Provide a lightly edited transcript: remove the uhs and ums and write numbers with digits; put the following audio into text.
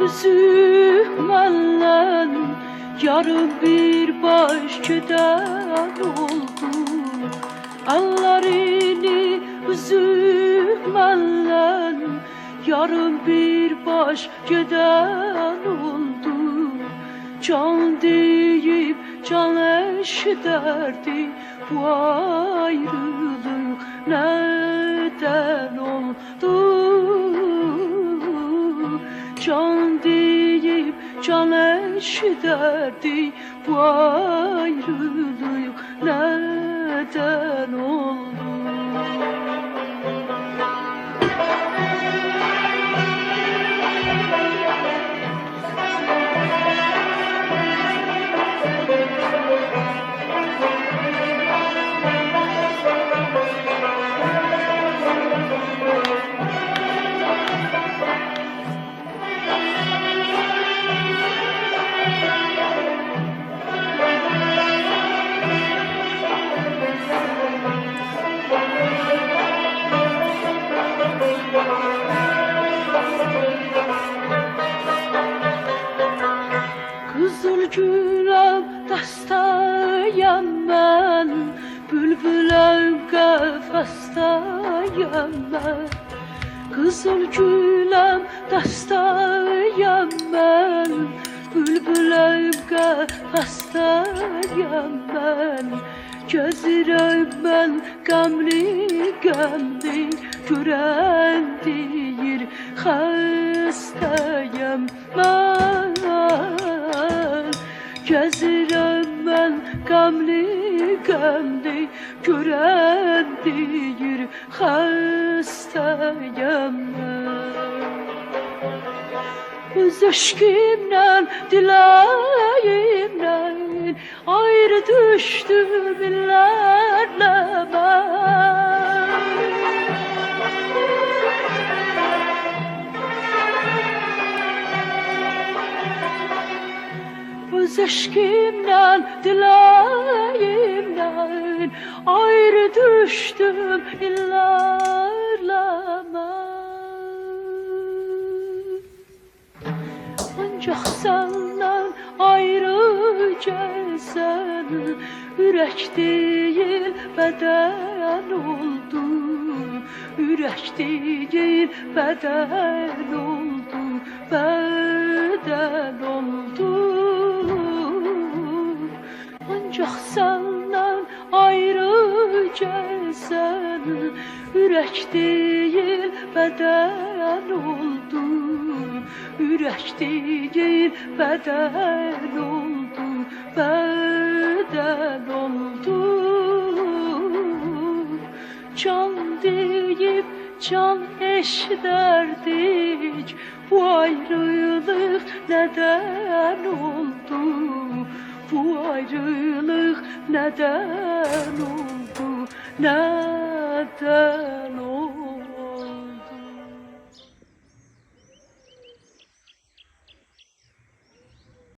üzümenle yarın bir baş keder oldu. Ellerini üzümenle yarın bir baş keder oldu. Can deyip can eşderdi, bu ayrılık neden oldu? Can deyip can eşderdi, bu ayrılık neden oldu? Kızıl gülüm dastayam ben, bülbülüm qəfəstəyəm mən. Kızıl gülüm dastayam ben, bülbülüm qəfəstəyəm mən. Gözürəm mən qəmli qəmli, görən deyir xəstəyəm mən. Gözürəm mən qəmli qəmli, görən deyir xəstəyəm mən. Öz eşqimlə, diləyimlə ayrı düşdüm illərlə mən. Öz eşqimlə, diləyimlə ayrı düşdüm illərlə mən. Ancaq səndən ayrı gəlsən, ürək deyil bədən oldu. Ürək deyil bədən oldu, bədən oldu. Ancaq səndən ayrı gəlsən, ürək deyil bədən oldu. Ürək deyil bədən oldu, bədən oldu. Can deyib can eşderdik, bu ayrılık neden oldu? Bu ayrılık neden oldu? Neden oldu?